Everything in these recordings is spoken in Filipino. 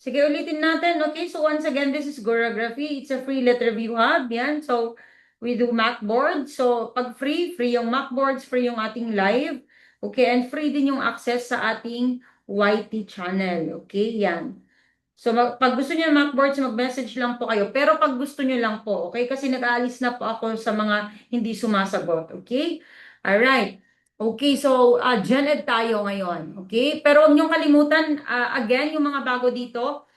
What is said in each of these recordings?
Sige, ulitin natin. Okay, so once again, this is Gorography. It's a free letter view hub. Yan. So, we do Macboard. So, pag free, free yung Macboards, free yung ating live. Okay, and free din yung access sa ating YT channel. Okay, yan. So, pag gusto niyo ng Macboards, mag-message lang po kayo. Pero pag gusto niyo lang po, okay? Kasi nag-aalis na po ako sa mga hindi sumasagot. Okay? Alright. Okay, so Gen Ed tayo ngayon. Okay? Pero huwag niyong kalimutan, again, yung mga bago dito,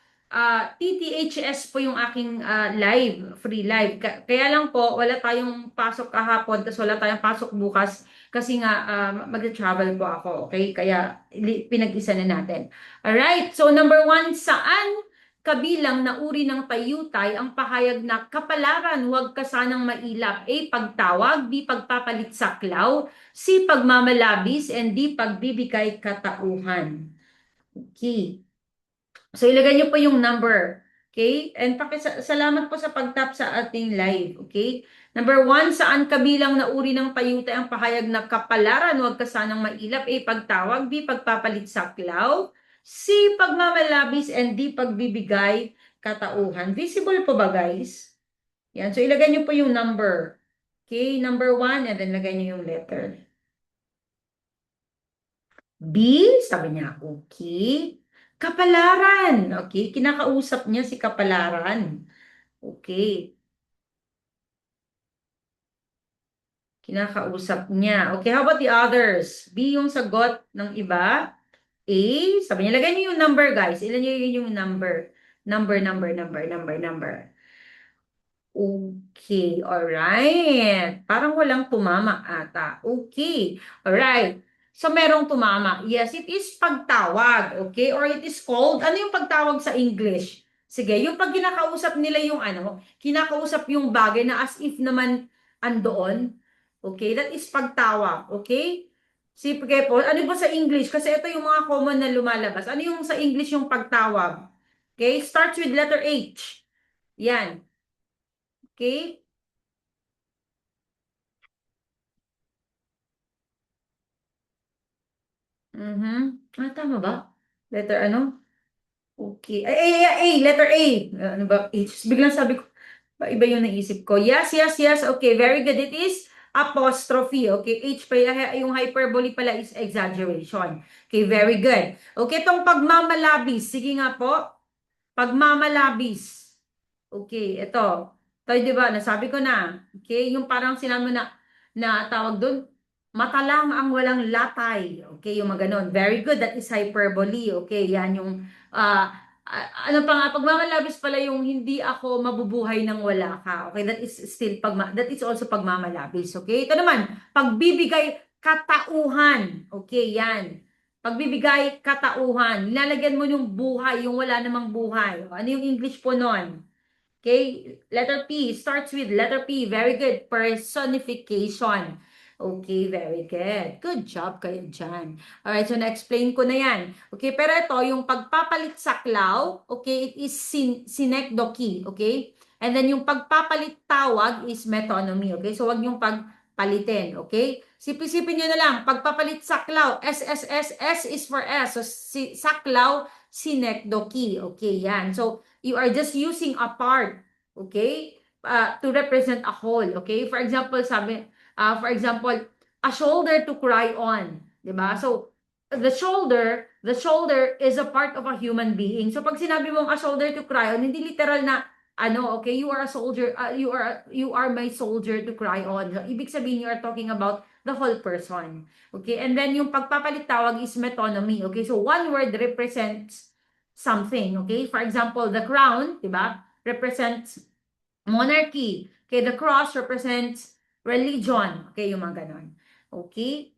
TTHS po yung aking live, free live. Kaya lang po, wala tayong pasok kahapon, tapos wala tayong pasok bukas kasi nga mag-travel po ako. Okay? Kaya pinag-isa na natin. Alright, so number one, saan kabilang na uri ng tayutay ang pahayag na kapalaran, huwag ka sanang mailap? A. Pagtawag, B. Pagpapalit saklaw, C. Pagmamalabis, and D. Pagbibigay katauhan. Okay. So ilagay niyo po yung number. Okay? And salamat po sa pag-tap sa ating live. Okay? Number one, saan kabilang na uri ng tayutay ang pahayag na kapalaran, huwag ka sanang mailap? A. Pagtawag, B. Pagpapalit saklaw, C. Pagmamalabis, and D. Pagbibigay katauhan. Visible po ba, guys? Yan. So ilagay niyo po yung number. Okay? Number one, and then lagay niyo yung letter. B, sabi niya, okay. Kapalaran. Okay, kinakausap niya si Kapalaran. Okay, kinakausap niya. Okay, how about the others? B yung sagot ng iba. A, sabi niya, lagay niyo yung number, guys. Ilan niyo yung number. Number. Okay, alright. Parang walang tumama ata. Okay, alright. So, merong tumama. Yes, it is pagtawag. Okay, or it is called, ano yung pagtawag sa English? Sige, yung pag kinakausap nila yung ano, kinakausap yung bagay na as if naman andoon. Okay, that is pagtawag. Okay? Sige po, ano ba sa English? Kasi ito yung mga common na lumalabas. Ano yung sa English yung pagtawag? Okay, starts with letter H. Yan. Okay? Tama ba? Letter ano? Okay. Letter A. Ano ba? H. Biglang sabi ko, iba yung naisip ko. Yes. Okay, very good. It is apostrophe. Okay, H pa yung hyperbole pala is exaggeration. Okay, very good. Okay, itong pagmamalabis. Sige nga po. Pagmamalabis. Okay, ito. Tayo, di ba, nasabi ko na. Okay, yung parang sinabi mo na tawag doon, mata lang ang walang latay. Okay, yung mga ganon. Very good, that is hyperbole. Okay, yan yung, ano pa nga, pagmamalabis pala yung hindi ako mabubuhay nang wala ka. Okay, that is still, that is also pagmamalabis. Okay, ito naman, pagbibigay katauhan. Okay, yan. Pagbibigay katauhan. Nilalagyan mo yung buhay, yung wala namang buhay. Ano yung English po nun? Okay, letter P starts with letter P. Very good. Personification. Okay, very good. Good job kayo dyan. Alright, so na-explain ko na yan. Okay, pero ito, yung pagpapalit saklaw, okay, it is synecdoche, okay? And then yung pagpapalit tawag is metonymy, okay? So wag yung pagpalitin, okay? Sipin nyo na lang, pagpapalit saklaw, S is for S. So saklaw, synecdoche, okay, yan. So, you are just using a part, okay, to represent a whole, okay? For example, a shoulder to cry on, 'di ba? So, the shoulder is a part of a human being. So, pag sinabi mong a shoulder to cry on, hindi literal na ano, okay, you are a soldier, you are my soldier to cry on. So, ibig sabihin, you are talking about the whole person. Okay? And then yung pagpapalit tawag is metonymy. Okay? So, one word represents something, okay? For example, the crown, di ba, represents monarchy. Okay, the cross represents religion. Okay, yung mga ganon. Okay?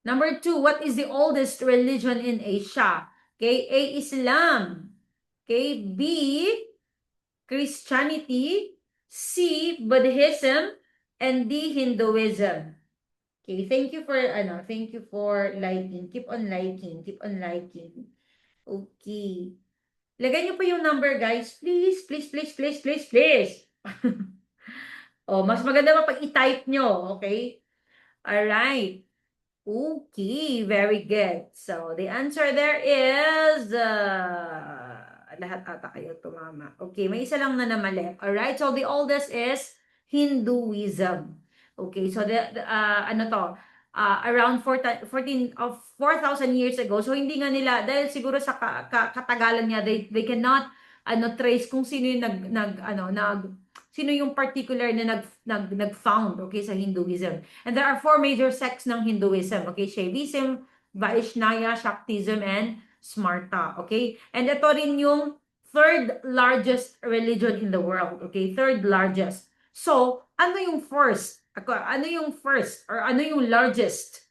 Number two, what is the oldest religion in Asia? Okay, A, Islam. Okay, B, Christianity. C, Buddhism. And D, Hinduism. Okay, thank you for liking. Keep on liking. Keep on liking. Okay. Lagay niyo po yung number, guys. Please. Oh, mas maganda pa pag i-type nyo, okay? Alright. Okay, very good. So, the answer there is lahat ata kayo tumama. Okay, may isa lang na namali. Alright, so the oldest is Hinduism. Okay, so ano to, around 4,000 years ago. So hindi nga nila, dahil siguro sa katagalan niya, they cannot trace kung sino yung sino yung particular na nag-found, okay, sa Hinduism. And there are four major sects ng Hinduism, okay, Shaivism, Vaishnava, Shaktism, and Smarta, okay? And ito rin yung third largest religion in the world, okay? Third largest. So, ano yung first? Ano yung first or ano yung largest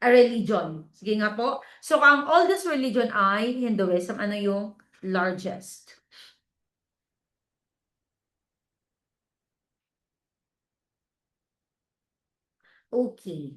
religion? Sige nga po. So, ang oldest religion ay Hinduism. Ano yung largest? Okay.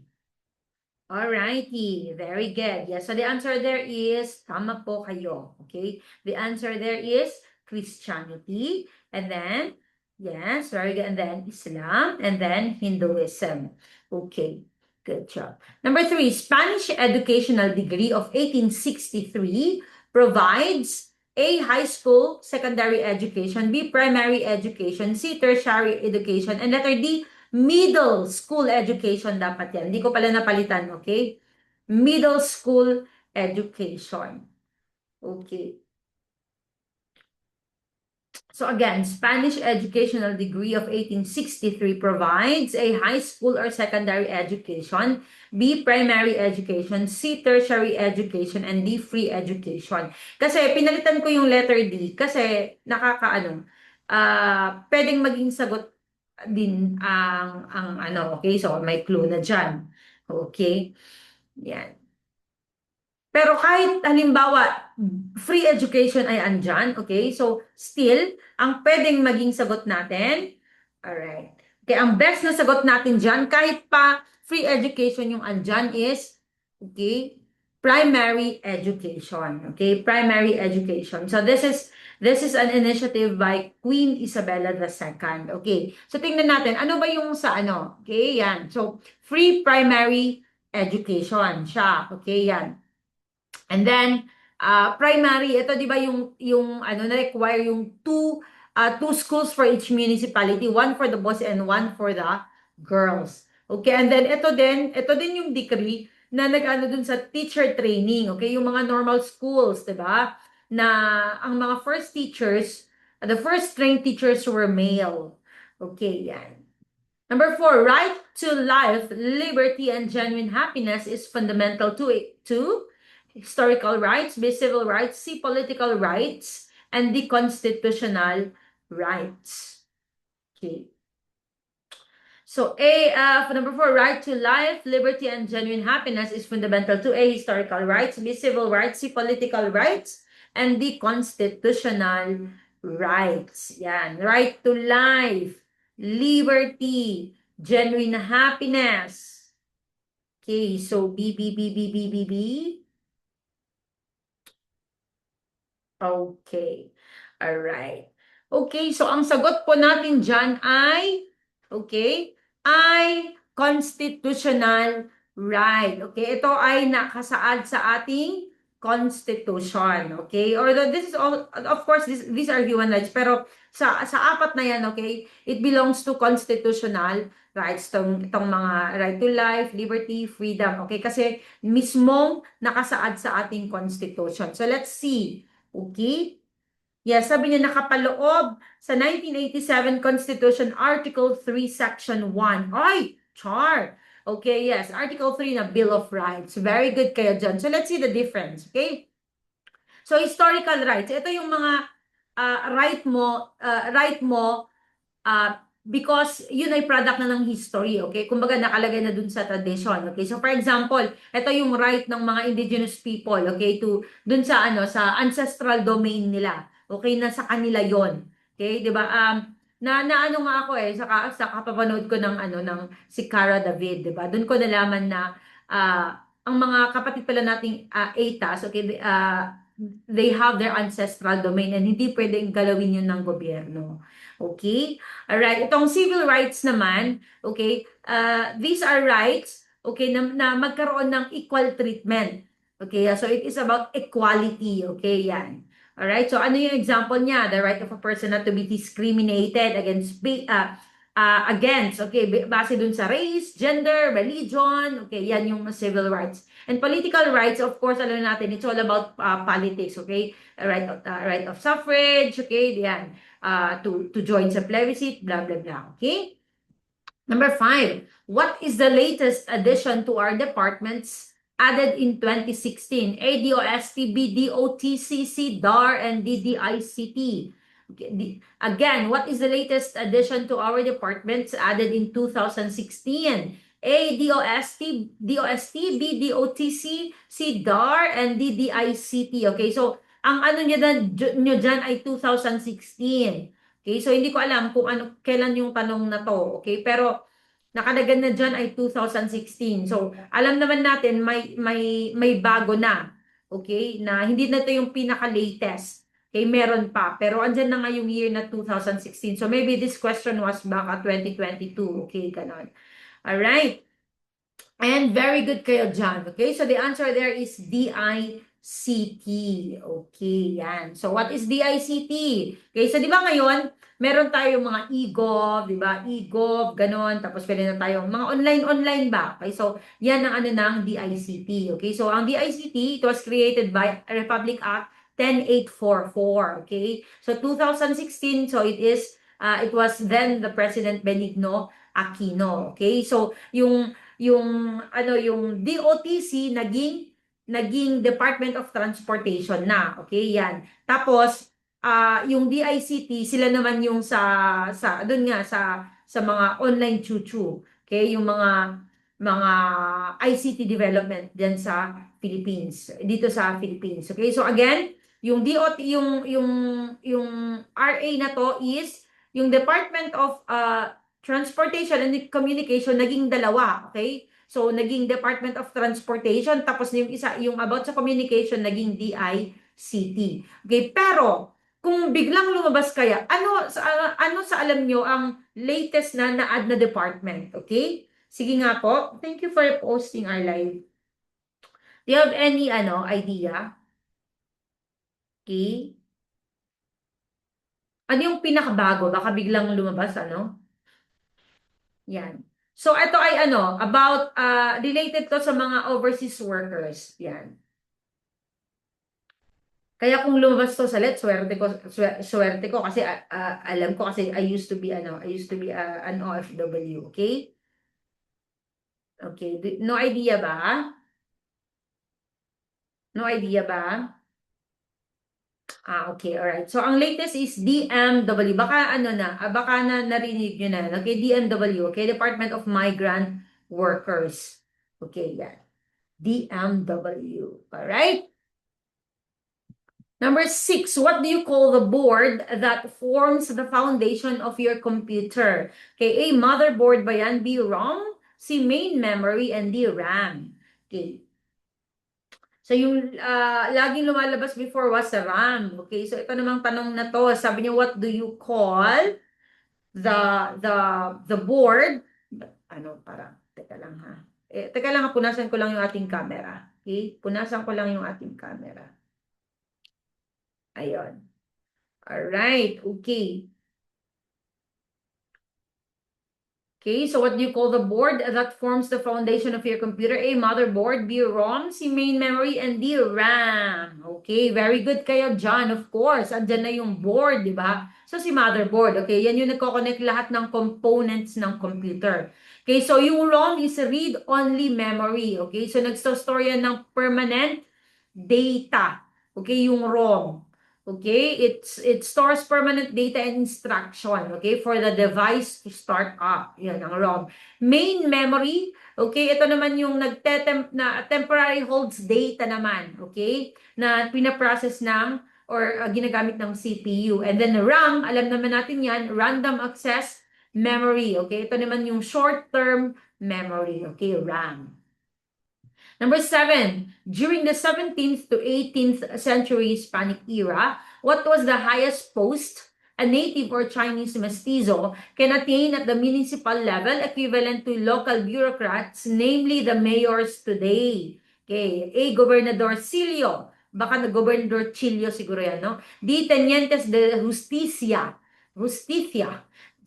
Alrighty, very good. Yes, so the answer there is, tama po kayo. Okay, the answer there is Christianity, and then, yes, very good, and then Islam, and then Hinduism. Okay, good job. Number 3, Spanish educational degree of 1863 provides A, high school, secondary education, B, primary education, C, tertiary education, and letter D, middle school education dapat yan. Hindi ko pala napalitan, okay? Middle school education. Okay. So again, Spanish educational degree of 1863 provides a high school or secondary education, B, primary education, C, tertiary education, and D, free education. Kasi pinalitan ko yung letter D kasi pwedeng maging sagot din ang okay? So may clue na diyan. Okay? Yan. Pero kahit halimbawa free education ay andyan, okay? So still, ang pwedeng maging sagot natin, alright. Okay, ang best na sagot natin diyan kahit pa free education yung andyan is, okay, primary education. Okay, primary education. So this is an initiative by Queen Isabella II. Okay, so tingnan natin, ano ba yung sa ano? Okay, yan. So, free primary education siya. Okay, yan. And then, primary, ito di ba yung na-require yung two schools for each municipality, one for the boys and one for the girls. Okay, and then ito din yung decree na nag-ano dun sa teacher training, okay, yung mga normal schools, di ba? Na ang mga first teachers, the first trained teachers were male. Okay, yan. Number 4, right to life, liberty, and genuine happiness is fundamental to historical rights, B, civil rights, C, political rights, and D, constitutional rights. Okay. So for number 4, right to life, liberty, and genuine happiness is fundamental to A, historical rights, B, civil rights, C, political rights, and D, constitutional rights. Yan. Right to life, liberty, genuine happiness. Okay, so B, B, B, B, B, B, B. Okay. Alright. Okay, so ang sagot po natin dyan ay, okay, ay constitutional right. Okay, ito ay nakasaad sa ating constitution. Okay, or this is all, of course, these are human rights, pero sa apat na yan, okay, it belongs to constitutional rights, itong mga right to life, liberty, freedom. Okay, kasi mismong nakasaad sa ating constitution. So let's see. Okay? Yes, sabi niya nakapaloob sa 1987 Constitution Article 3 Section 1. Ay, char. Okay, yes, Article 3 na Bill of Rights. Very good kayo dyan. So let's see the difference, okay? So historical rights, ito yung mga right mo because yun ay product na ng history, okay? Kumbaga nakalagay na dun sa tradition, okay? So for example, ito yung right ng mga indigenous people, okay? Dun sa sa ancestral domain nila. Okay, nasa kanila yon. Okay, 'di ba? Ano nga ako sa kapapanood ko ng si Cara David, 'di ba? Doon ko nalaman na ang mga kapatid pala nating ATAS, okay, they have their ancestral domain and hindi pwedeng galawin yun ng gobyerno. Okay? Alright, itong civil rights naman, okay, these are rights, okay, na magkaroon ng equal treatment. Okay, so it is about equality, okay, yan. Alright, so ano yung example niya? The right of a person not to be discriminated against, okay, base dun sa race, gender, religion, okay, yan yung civil rights. And political rights, of course, alam natin, it's all about politics, okay? Right of suffrage, okay, yan, to join sa plebiscite, blah, blah, blah, okay? Number 5, what is the latest addition to our departments added in 2016? ADOST, BDOTC, CDAR, and DDICT. Okay. Again, what is the latest addition to our departments added in 2016? ADOST, DOST, BDOTC, CDAR, and DDICT. Okay, so ang ano nyo dyan ay 2016. Okay, so hindi ko alam kung ano, kailan yung tanong na to. Okay, pero nakalagan na dyan ay 2016. So, alam naman natin may bago na. Okay, na hindi na to yung pinaka-latest. Okay, meron pa. Pero andyan na nga yung year na 2016. So, maybe this question was back at 2022. Okay, ganon. Alright. And very good kayo dyan. Okay, so the answer there is DICT. Okay, yan. So what is DICT? Okay, so di ba ngayon, meron tayong mga e-gov, di ba? E-gov, ganon. Tapos pwede na tayong mga online ba? Okay, so yan ang ano ng DICT. Okay, so ang DICT, it was created by Republic Act 10844. Okay, so 2016, so it was then the President Benigno Aquino. Okay, so yung DOTC naging Department of Transportation na. Okay, yan. Tapos yung DICT sila naman yung sa doon nga sa mga online chuchu. Okay, yung mga ICT development diyan sa Philippines, dito sa Philippines. Okay, so again, yung DOT yung RA na to is yung Department of Transportation and Communication, naging dalawa, okay? So, naging Department of Transportation, tapos yung isa, yung about sa communication, naging DICT. Okay, pero, kung biglang lumabas kaya, ano sa alam nyo ang latest na na-add na department, okay? Sige nga po, thank you for posting our live. Do you have any, idea? Okay? Ano yung pinakabago? Baka biglang lumabas, Yan. So, ito ay about, related to sa mga overseas workers. Yan. Kaya kung lumabas to sa let, swerte ko kasi alam ko kasi I used to be an OFW, okay? Okay, no idea ba? No idea ba? Okay, alright. So, ang latest is DMW. Baka baka narinig nyo na. Okay, DMW. Okay, Department of Migrant Workers. Okay, yan. DMW. Alright? Number 6, what do you call the board that forms the foundation of your computer? Okay, A, motherboard ba yan? B, ROM? C, main memory? And D, RAM. Okay. So, yung laging lumalabas before was the RAM. Okay, so ito namang tanong na to. Sabi niyo, what do you call the board? Teka lang ha. Teka lang, punasan ko lang yung ating camera. Okay, punasan ko lang yung ating camera. Ayun. Alright, okay. Okay, so what do you call the board that forms the foundation of your computer? A, motherboard, B, ROM, C, main memory, and D, RAM. Okay, very good kayo dyan, of course. Andyan na yung board, di ba? So, si motherboard, okay, yan yung nagko-connect lahat ng components ng computer. Okay, so yung ROM is read-only memory. Okay, so nagstostore yan ng permanent data. Okay, yung ROM. Okay, it stores permanent data and instruction, okay, for the device to start up. Yan ang ROM. Main memory, okay, ito naman yung temporary holds data naman, okay, na pinaprocess ng or ginagamit ng CPU. And then RAM, alam naman natin yan, random access memory, okay, ito naman yung short-term memory, okay, RAM. Number 7, during the 17th to 18th century Hispanic era, what was the highest post a native or Chinese mestizo can attain at the municipal level equivalent to local bureaucrats, namely the mayors today? Okay, A, Gobernador Silio, baka na Gobernador Chilio siguro yan, no? D. Tenientes de Justicia,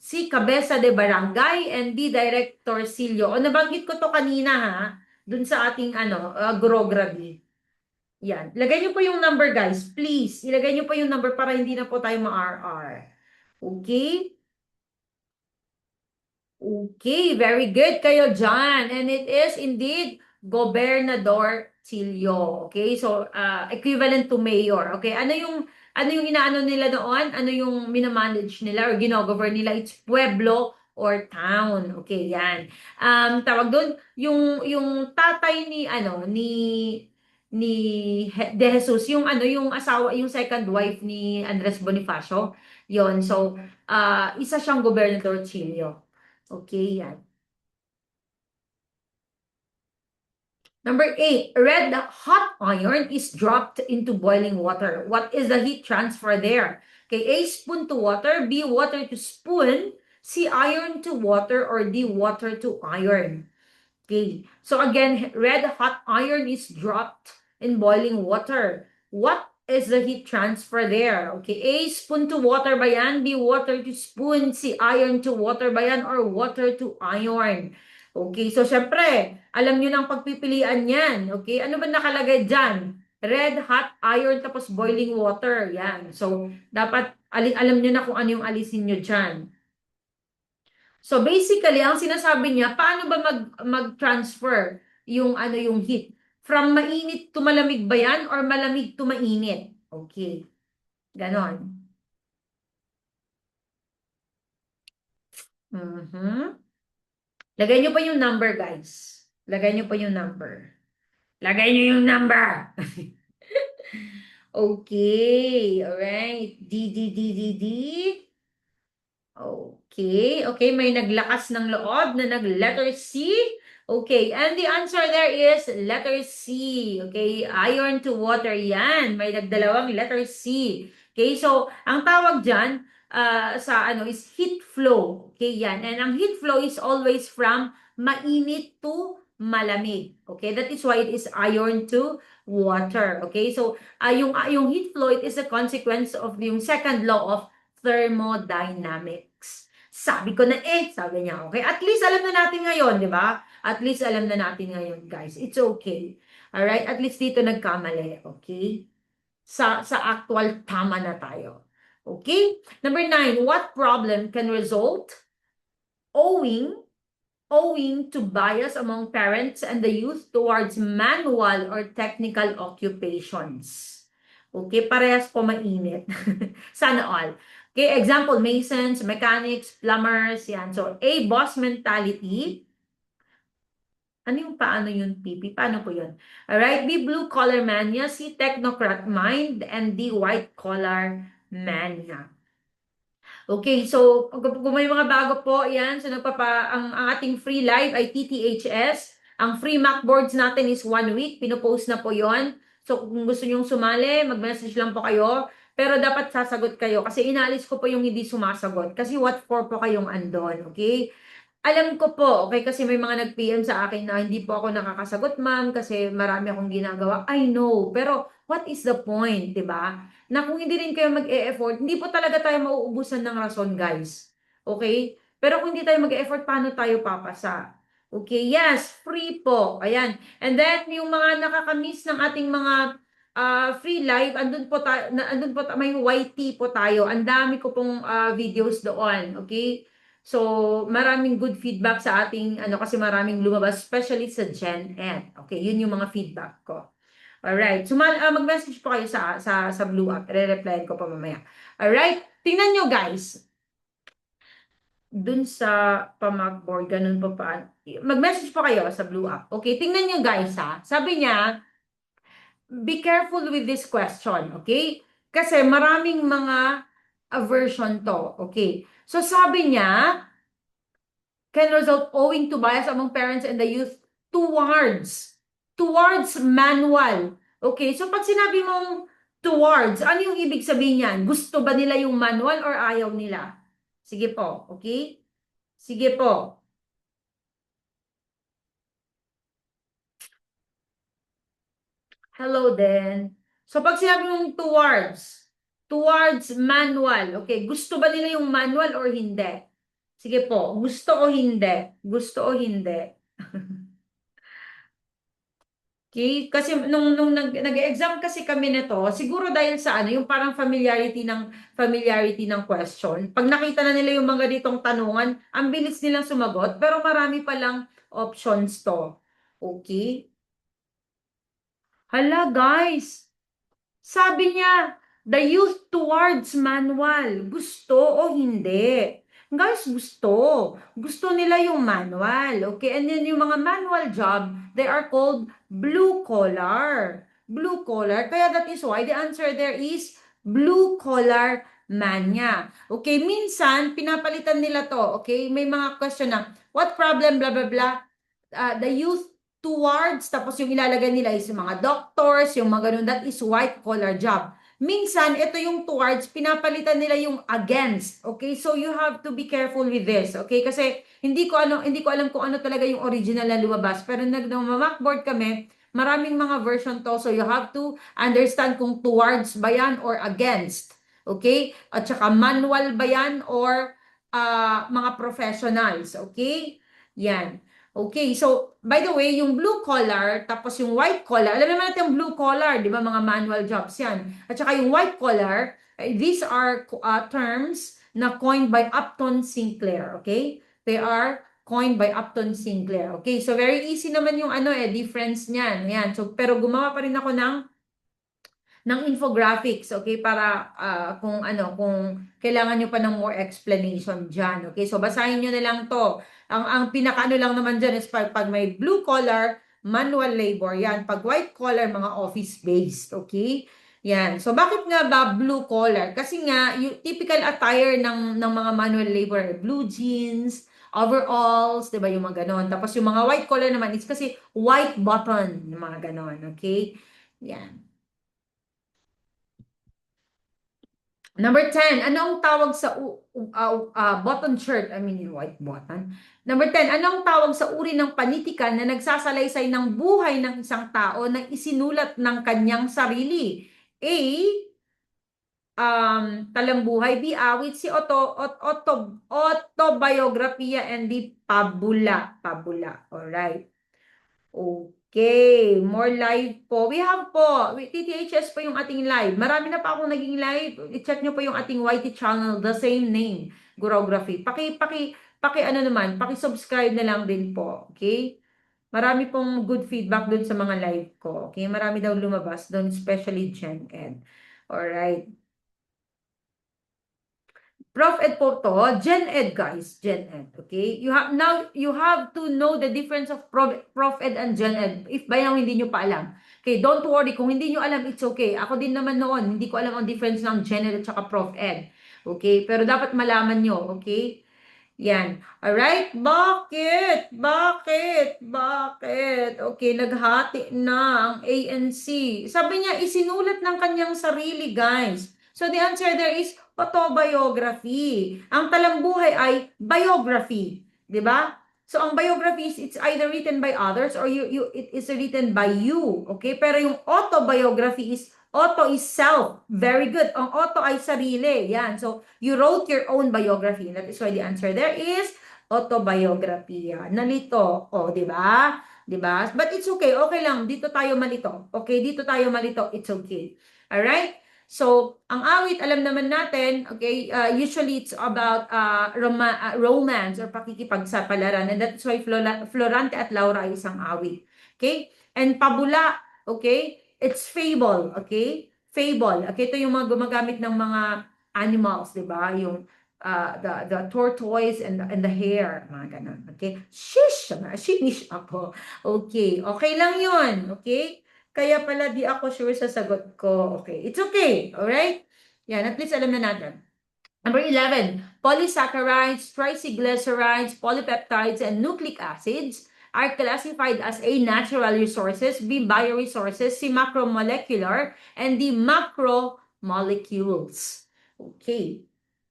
C. Cabeza de Barangay, and D. Director Silio. O nabanggit ko to kanina ha, dun sa ating grography. Yan. Ilagay niyo po yung number, guys. Please, ilagay niyo po yung number para hindi na po tayo ma-RR. Okay? Okay, very good kayo dyan. And it is indeed Gobernador Silio. Okay, so equivalent to mayor. Okay, ano yung inaano nila doon? Ano yung minamanage nila or ginogovern nila? It's pueblo or town. Okay, yan. Tawag doon yung tatay ni De Jesus, yung asawa, yung second wife ni Andres Bonifacio. Yon. So, isa siyang Gobernador Chilio. Okay, yan. Number 8, red hot iron is dropped into boiling water. What is the heat transfer there? Okay, A, spoon to water, B, water to spoon, C, iron to water, or D, water to iron. Okay, so again, red hot iron is dropped in boiling water. What is the heat transfer there? Okay, A, spoon to water ba yan? B, water to spoon, C, iron to water ba yan? Or water to iron? Okay, so syempre, alam nyo ng pagpipilian yan. Okay, ano ba nakalagay dyan? Red hot iron tapos boiling water. Yan. So, dapat alam nyo na kung ano yung alisin nyo dyan. So basically, ang sinasabi niya, paano ba mag-transfer yung heat? From mainit to malamig ba yan or malamig to mainit? Okay. Ganon. Mhm. Lagay niyo pa yung number, guys. Lagay niyo pa yung number. Lagay niyo yung number. Okay. Alright. D. Okay, okay, may naglakas ng loob na nag-letter C. Okay, and the answer there is letter C. Okay, iron to water yan. May nagdalawang letter C. Okay, so ang tawag dyan sa is heat flow. Okay, yan. And ang heat flow is always from mainit to malamig. Okay, that is why it is iron to water. Okay, so yung heat flow, it is a consequence of yung second law of thermodynamics. Sabi ko na sabi niya, okay. At least alam na natin ngayon, di ba? At least alam na natin ngayon, guys. It's okay. Alright? At least dito nagkamali, okay? Sa actual tama na tayo. Okay? Number 9, what problem can result owing to bias among parents and the youth towards manual or technical occupations? Okay, parehas po mainit. Sana all. Okay, example, masons, mechanics, plumbers, yan. So, A, boss mentality. Ano yung paano yun, PP? Paano po yun? Alright, B, blue collar mania. C, technocrat mind. And D, white collar mania. Okay, so kung may mga bago po, yan. So, ang ating free live ay TTHS. Ang free Macboards natin is 1 week. Pinopost na po yon. So, kung gusto nyong sumali, mag-message lang po kayo. Pero dapat sasagot kayo kasi inaalis ko po yung hindi sumasagot. Kasi what for po kayong andon, okay? Alam ko po, okay, kasi may mga nag-PM sa akin na hindi po ako nakakasagot, ma'am, kasi marami akong ginagawa. I know, pero what is the point, 'di ba? Na kung hindi rin kayo mag-e-effort, hindi po talaga tayo mauubusan ng rason, guys. Okay? Pero kung hindi tayo mag-e-effort, paano tayo papasa? Okay, yes, free po. Ayan. And then, yung mga nakakamiss ng ating mga free live, andun po may YT po tayo. Ang dami ko pong videos doon. Okay? So, maraming good feedback sa ating, kasi maraming lumabas, especially sa Gen Ed. Okay, yun yung mga feedback ko. Alright, so mag-message po kayo sa Blue App. Re-replyan ko pa mamaya. Alright, tingnan nyo guys. Dun sa pamagboard, ganun pa. Mag-message po kayo sa Blue App. Okay, tingnan nyo guys ha. Sabi niya, be careful with this question, okay? Kasi maraming mga version to, okay? So sabi niya, can result owing to bias among parents and the youth towards manual. Okay, so pag sinabi mong towards, ano yung ibig sabihin niyan? Gusto ba nila yung manual or ayaw nila? Sige po, okay? Sige po. Hello then. So, pag sinabi mong towards manual, okay, gusto ba nila yung manual or hindi? Sige po, gusto o hindi? Gusto o hindi? Okay? Kasi nung nag-exam kasi kami nito, siguro dahil sa ano, yung parang familiarity ng question. Pag nakita na nila yung mga ditong tanungan, ang bilis nilang sumagot, pero marami palang options to. Okay? Hala, guys! Sabi niya, the youth towards manual. Gusto o hindi? Guys, gusto. Gusto nila yung manual. Okay? And then yung mga manual job, they are called blue collar. Blue collar. Kaya that is why the answer there is blue collar mania. Okay? Minsan, pinapalitan nila to. Okay? May mga question na, what problem, blah, blah, blah. The youth towards, tapos yung ilalagay nila is yung mga doctors, yung mga ganun, that is white collar job. Minsan, ito yung towards, pinapalitan nila yung against. Okay? So, you have to be careful with this. Okay? Kasi, hindi ko alam kung ano talaga yung original na lumabas. Pero nag-mockboard kami, maraming mga version to. So, you have to understand kung towards ba yan or against. Okay? At saka manual ba yan or mga professionals. Okay? Yan. Okay, so by the way, yung blue collar tapos yung white collar, alam naman natin yung blue collar, di ba, mga manual jobs yan. At saka yung white collar, these are terms na coined by Upton Sinclair, okay? They are coined by Upton Sinclair. Okay, so very easy naman yung difference niyan. Yan. So pero gumawa pa rin ako ng infographics, okay, para kung kailangan nyo pa ng more explanation dyan, okay, so basahin nyo na lang to. Ang pinakaano lang naman dyan is pag may blue collar, manual labor, yan. Pag white collar, mga office-based, okay, yan. So bakit nga ba blue collar? Kasi nga, yung typical attire ng mga manual labor, blue jeans, overalls, di ba, yung mga ganon. Tapos yung mga white collar naman, it's kasi white button, yung mga ganon, okay, yan. Number 10, ano ang tawag sa button shirt? I mean, yung white button. Number 10, ano ang tawag sa uri ng panitikan na nagsasalaysay ng buhay ng isang tao na isinulat ng kanyang sarili? A, talambuhay. B, awit. Si autobiography, and D, pabula. Pabula. Alright. Okay, more live po. We have po, TTHS po yung ating live. Marami na pa akong naging live. I-check nyo po yung ating YT channel, the same name, Gurography. Paki naman, paki-subscribe na lang din po. Okay? Marami pong good feedback dun sa mga live ko. Okay? Marami daw lumabas dun, especially Gen Ed. Alright. Prof Ed po to, Gen Ed guys, Gen Ed, okay? You have to know the difference of Prof Ed and Gen Ed. If by now hindi nyo pa alam. Okay, don't worry, kung hindi nyo alam, it's okay. Ako din naman noon, hindi ko alam ang difference ng Gen Ed at saka Prof Ed. Okay, pero dapat malaman nyo, okay? Yan. Alright? Bakit? Bakit? Bakit? Okay, naghati na ang ANC. Sabi niya, isinulat ng kanyang sarili, guys. So, the answer there is autobiography. Ang talambuhay ay biography. Di ba? So, ang biography is it's either written by others or it is written by you. Okay? Pero yung autobiography is auto is self. Very good. Ang auto ay sarili. Yan. So, you wrote your own biography. That is why the answer there is autobiography. Nalito. O, di ba? Di ba? But it's okay. Okay lang. Dito tayo malito. Okay? Dito tayo malito. It's okay. Alright? So, ang awit, alam naman natin, okay, usually it's about romance or pakikipagsapalaran. And that's why Florante at Laura ay isang awit. Okay? And pabula, okay? It's fable, okay? Fable. Okay, ito yung mga gumagamit ng mga animals, di ba? Yung the tortoise and the hare, mga ganun. Okay? Shish ako. Okay, okay lang yun. Okay? Kaya pala di ako sure sa sagot ko. Okay, it's okay. Alright? Yan, at least alam na natin. Number 11, polysaccharides, triglycerides, polypeptides, and nucleic acids are classified as A, natural resources, B, bioresources, C, macromolecular, and D, macromolecules. Okay.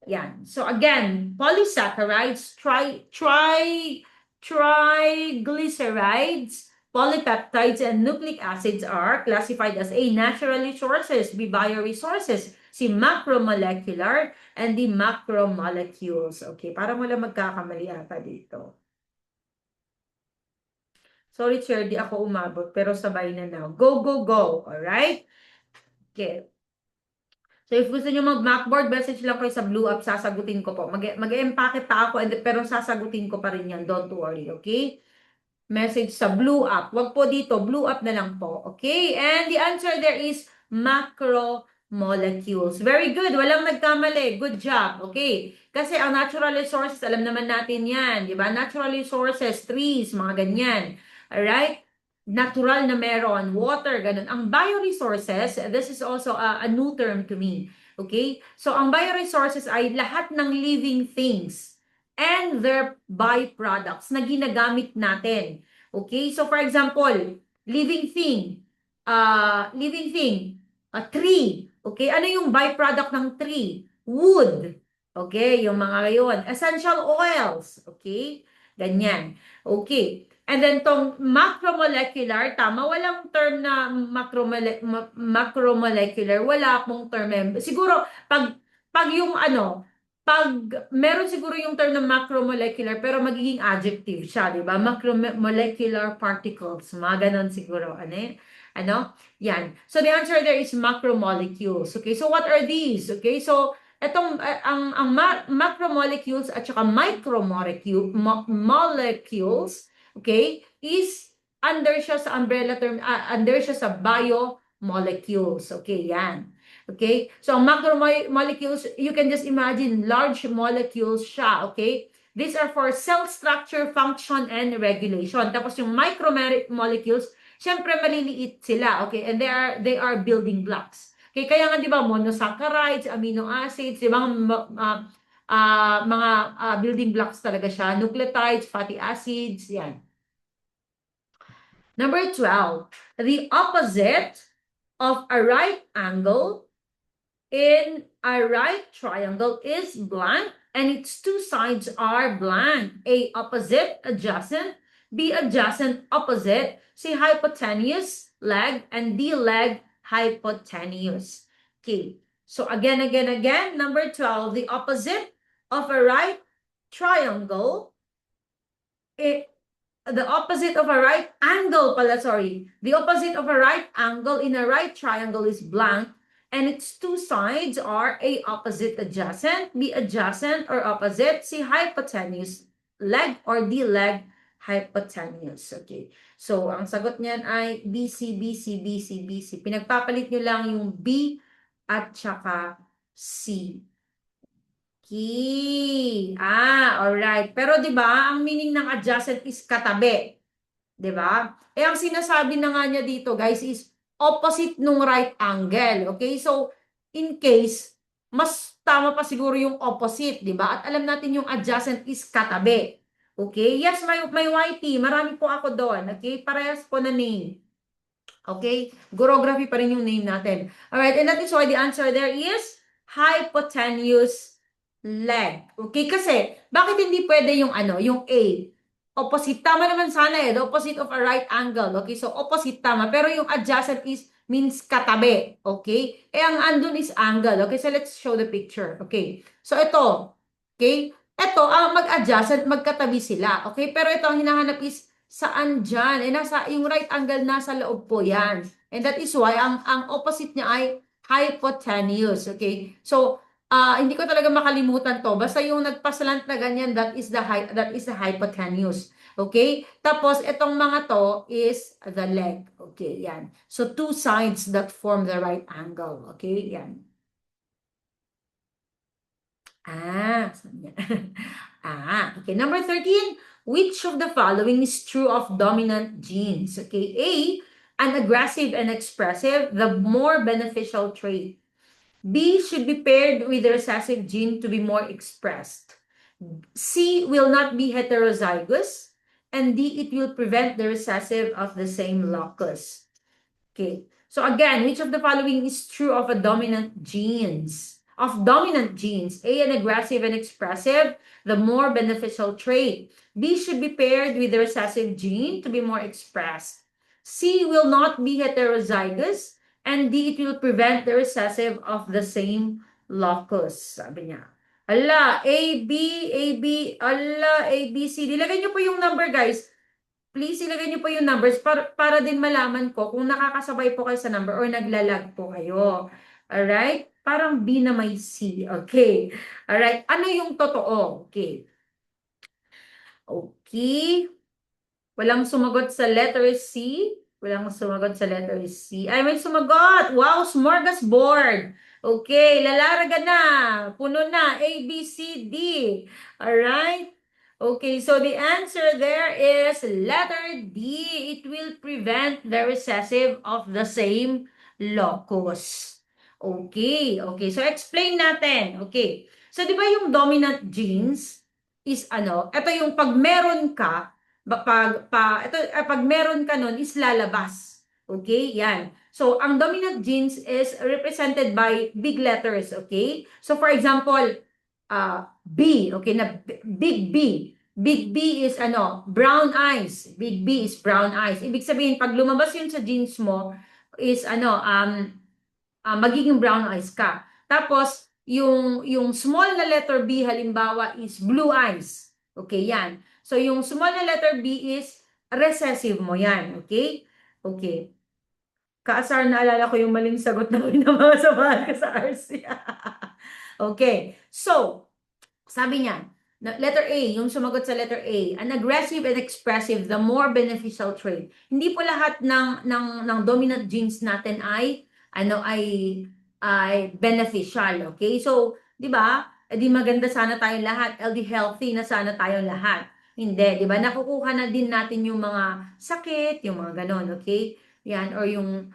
Yan. So again, polysaccharides, triglycerides, Polypeptides and nucleic acids are classified as A, natural resources, B, bioresources, C, macromolecular, and D, macromolecules. Okay, para wala magkakamali ata dito. Sorry, Chair, di ako umabot, pero sabay na now. Go, go, go. Alright? Okay. So, if gusto nyo mag-Macboard, message lang kayo sa Blue Up, sasagutin ko po. Mag-empake pa ako, pero sasagutin ko pa rin yan. Don't worry, okay? Message sa Blue Up. Wag po dito, Blue Up na lang po. Okay? And the answer there is macromolecules. Very good. Walang nagkamali. Good job. Okay? Kasi ang natural resources, alam naman natin yan. Di ba? Natural resources, trees, mga ganyan. Alright? Natural na meron. Water, ganun. Ang bioresources, this is also a new term to me. Okay? So, ang bioresources ay lahat ng living things and their byproducts na ginagamit natin. Okay? So, for example, living thing, a tree. Okay? Ano yung byproduct ng tree? Wood. Okay? Yung mga yun. Essential oils. Okay? Ganyan. Okay. And then, tong macromolecular, tama, walang term na macromolecular. Wala pong term. Siguro, pag yung pag meron siguro yung term na macromolecular pero magiging adjective siya, di ba? Macromolecular particles, mga ganon siguro. Ano? Yan. So the answer there is macromolecules. Okay, so what are these? Okay, so etong ang macromolecules at saka molecules, okay, is under siya sa umbrella term, under siya sa biomolecules. Okay, yan. Okay? So, macromolecules, you can just imagine large molecules siya, okay? These are for cell structure, function, and regulation. Tapos yung micromolecules, syempre maliliit sila, okay? And they are building blocks. Okay, kaya nga 'di ba monosaccharides, amino acids, 'di ba mga building blocks talaga siya, nucleotides, fatty acids, yan. Number 12, the opposite of a right angle in a right triangle is blank and its two sides are blank. A, opposite, adjacent. B, adjacent, opposite. C, hypotenuse, leg. And D, leg, hypotenuse. Okay. So again, number 12, the opposite of a right triangle, the opposite of a right angle the opposite of a right angle in a right triangle is blank, and its two sides are A, opposite, adjacent, B, adjacent or opposite, C, hypotenuse, leg, or D, leg, hypotenuse. Okay. So, ang sagot niyan ay BC, BC, BC, BC. Pinagpapalit nyo lang yung B at saka C. Okay. Alright. Pero 'di ba, ang meaning ng adjacent is katabi. 'Di ba? Ang sinasabi na nga niya dito, guys, is opposite nung right angle. Okay? So, in case mas tama pa siguro yung opposite, 'di ba? At alam natin yung adjacent is katabi. Okay? Yes, may YT. Marami po ako doon. Okay? Parehas po na name. Okay? Gorography pa rin yung name natin. Alright, and that is why the answer there is hypotenuse leg. Okay? Kasi, bakit hindi pwede yung yung A? Opposite. Tama naman sana the opposite of a right angle. Okay? So, opposite tama. Pero yung adjacent means katabi. Okay? Ang andun is angle. Okay? So, let's show the picture. Okay? So, ito. Okay? Ito, ang mag-adjacent, magkatabi sila. Okay? Pero ito, ang hinahanap is saan dyan? Yung right angle nasa loob po yan. And that is why, ang opposite niya ay hypotenuse. Okay? So, hindi ko talaga makalimutan to. Basta yung nagpaslant na ganyan, that is the hypotenuse. Okay? Tapos, itong mga to is the leg. Okay, yan. So, two sides that form the right angle. Okay, yan. Okay. Number 13, which of the following is true of dominant genes? Okay, A, an aggressive and expressive, the more beneficial trait. B, should be paired with the recessive gene to be more expressed. C, will not be heterozygous. And D, it will prevent the recessive of the same locus. Okay, so again, which of the following is true of dominant genes? A, an aggressive and expressive, the more beneficial trait. B, should be paired with the recessive gene to be more expressed. C will not be heterozygous, and D, it will prevent the recessive of the same locus. Sabi niya. Ala, A, B, C. Dilagay niyo po yung number, guys. Please, ilagay niyo po yung numbers para din malaman ko kung nakakasabay po kayo sa number or naglalag po kayo. Alright? Parang B na may C. Okay. Alright. Ano yung totoo? Okay. Okay. Walang sumagot sa letter C. Walang sumagot sa letter C. Ay, may sumagot. Wow, smorgasbord. Okay, lalarga na. Puno na. A, B, C, D. Alright? Okay, so the answer there is letter D. It will prevent the recessive of the same locus. Okay, okay. So explain natin. Okay. So di ba yung dominant genes is ano? Ito yung pag meron ka, pag meron ka nun is lalabas. Okay? Yan. So, ang dominant genes is represented by big letters. Okay? So, for example, B. Okay? Na big B. Big B is ano? Brown eyes. Big B is brown eyes. Ibig sabihin, pag lumabas yun sa genes mo, is ano, magiging brown eyes ka. Tapos, yung small na letter B, halimbawa, is blue eyes. Okay, yan. So, yung small na letter B is recessive mo yan. Okay? Okay. Kaasar, naalala ko yung maling sagot na minamasa-mahal ka sa RC. Okay. So, sabi niya, letter A, yung sumagot sa letter A, an aggressive and expressive, the more beneficial trait. Hindi po lahat ng dominant genes natin ay beneficial, okay? So, 'di ba? Di maganda sana tayong lahat, LD healthy na sana tayong lahat. Hindi, 'di ba? Nakukuha na din natin yung mga sakit, yung mga ganon, okay? Yan, or yung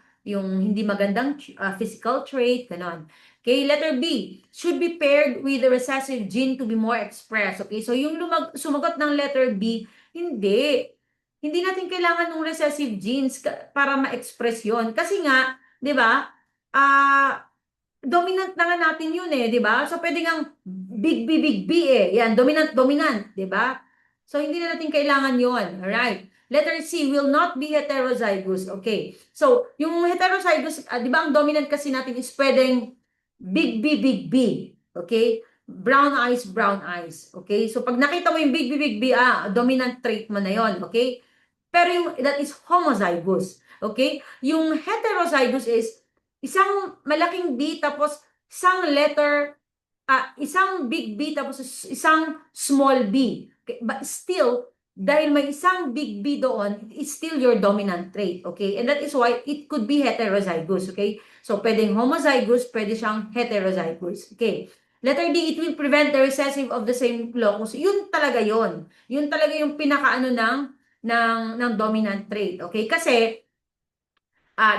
hindi magandang physical trait, ganon. Okay, letter B, should be paired with the recessive gene to be more expressed. Okay, so yung sumagot ng letter B, hindi. Hindi natin kailangan ng recessive genes para ma-express yon. Kasi nga, di ba, dominant na nga natin yun eh, di ba? So, pwede ngang big B eh. Yan, dominant, di ba? So, hindi na natin kailangan yon. Alright. Letter C, will not be heterozygous. Okay. So, yung heterozygous, di ba, ang dominant kasi natin is pwedeng big B. Okay? Brown eyes. Okay? So, pag nakita mo yung big B, dominant trait mo na yon. Okay? Pero yung, that is homozygous. Okay? Yung heterozygous is isang malaking B tapos isang letter, isang big B tapos isang small b. Okay? But still, dahil may isang big B doon, it's still your dominant trait. Okay? And that is why it could be heterozygous. Okay? So, pwedeng homozygous, pwede siyang heterozygous. Okay. Letter D, it will prevent the recessive of the same locus. Yun talaga yun. Yun talaga yung pinakaano ng dominant trait. Okay? Kasi,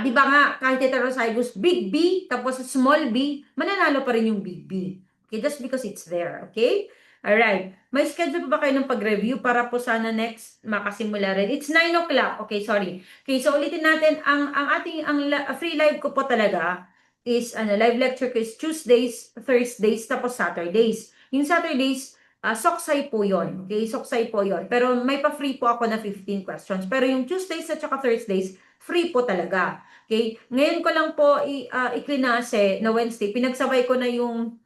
di ba nga, kahit heterozygous, big B, tapos small b, mananalo pa rin yung big B. Okay? Just because it's there. Okay? Alright. May schedule pa ba kayo ng pag-review para po sana next makasimula rin? It's 9 o'clock. Okay, sorry. Okay, so ulitin natin, ang free live ko po talaga is, live lecture ko is Tuesdays, Thursdays, tapos Saturdays. Yung Saturdays, soksay po yon. Okay, soksay po yon. Pero may pa-free po ako na 15 questions. Pero yung Tuesdays at saka Thursdays, free po talaga. Okay, ngayon ko lang po iklinase na Wednesday, pinagsabay ko na yung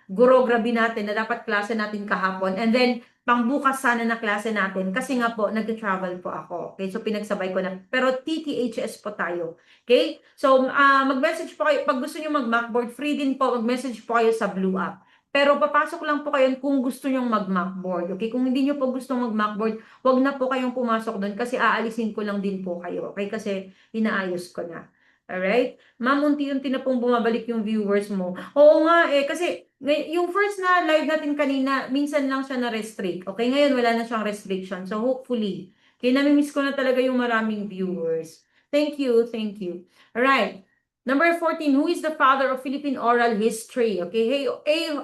gurograbe natin na dapat klase natin kahapon. And then, pangbukas sana na klase natin kasi nga po, nag-travel po ako. Okay, so pinagsabay ko na. Pero TTHS po tayo. Okay? So, mag-message po kayo. Pag gusto nyo mag-Macboard, free din po. Mag-message po kayo sa Blue App. Pero papasok lang po kayo kung gusto nyo mag-Macboard. Okay? Kung hindi nyo po gusto mag-Macboard, wag na po kayong pumasok doon kasi aalisin ko lang din po kayo. Okay? Kasi inaayos ko na. Alright? Ma'am, unti-unti na pong bumabalik yung viewers mo. Oo nga eh, kasi yung first na live natin kanina, minsan lang siya na-restrict. Okay, ngayon wala na siyang restriction. So hopefully, kaya namimiss ko na talaga yung maraming viewers. Thank you, thank you. Alright. Number 14, who is the father of Philippine oral history? Okay,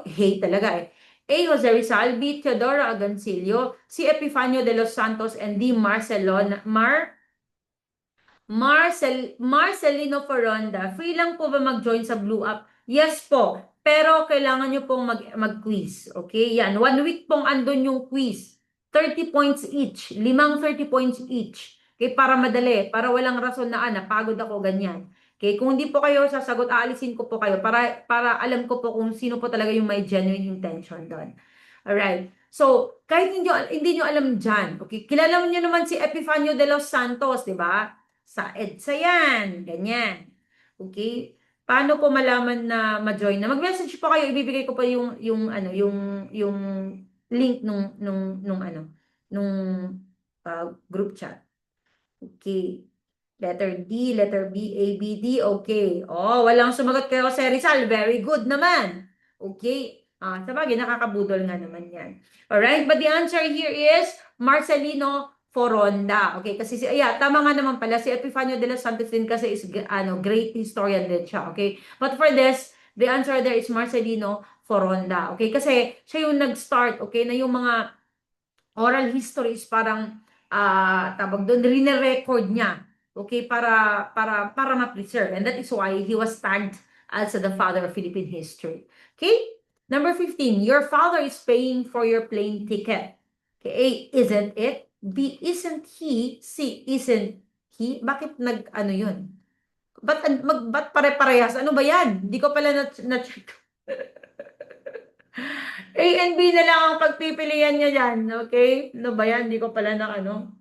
hey talaga eh. A. Jose Rizal, B. Teodoro Agancillo, C. Epifanio de los Santos, and D. Marcelino Foronda, free lang po ba mag-join sa Blue App? Yes po, pero kailangan nyo pong mag-quiz. Okay, yan. 1 week pong andun yung quiz. 30 points each. 5 30 points each. Okay, para madali, para walang rason na, napagod ako, ganyan. Okay, kung hindi po kayo sasagot, aalisin ko po kayo para alam ko po kung sino po talaga yung may genuine intention doon. Alright. So, kahit hindi nyo alam dyan, okay, kilala mo nyo naman si Epifanio de los Santos, di ba? Sa EDSA yan, ganyan. Okay? Paano po malaman na ma-join na? Mag-message po kayo, ibibigay ko po yung link nung group chat. Okay. Letter D, letter B, A, B, D. Okay. Oh, walang sumagot kay Jose Rizal. Very good naman. Okay. Sabagay, nakakabudol nga naman yan. Alright, but the answer here is Marcelino Foronda. Okay, kasi tama nga naman pala, si Epifanio de los Santos din kasi is, great historian din siya. Okay, but for this, the answer there is Marcelino Foronda. Okay, kasi siya yung nag-start, okay, na yung mga oral history is parang, tawag doon, rine-record niya. Okay, para ma-preserve. And that is why he was tagged as the father of Philippine history. Okay? Number 15, your father is paying for your plane ticket. Okay, A, isn't it? B, isn't he? C, isn't he? Bakit ano yun? Ba't pare-parehas? Ano ba yan? Hindi ko pala na-check. A and B na lang ang pagpipilian niya dyan. Okay? Ano ba yan? Hindi ko pala na ano.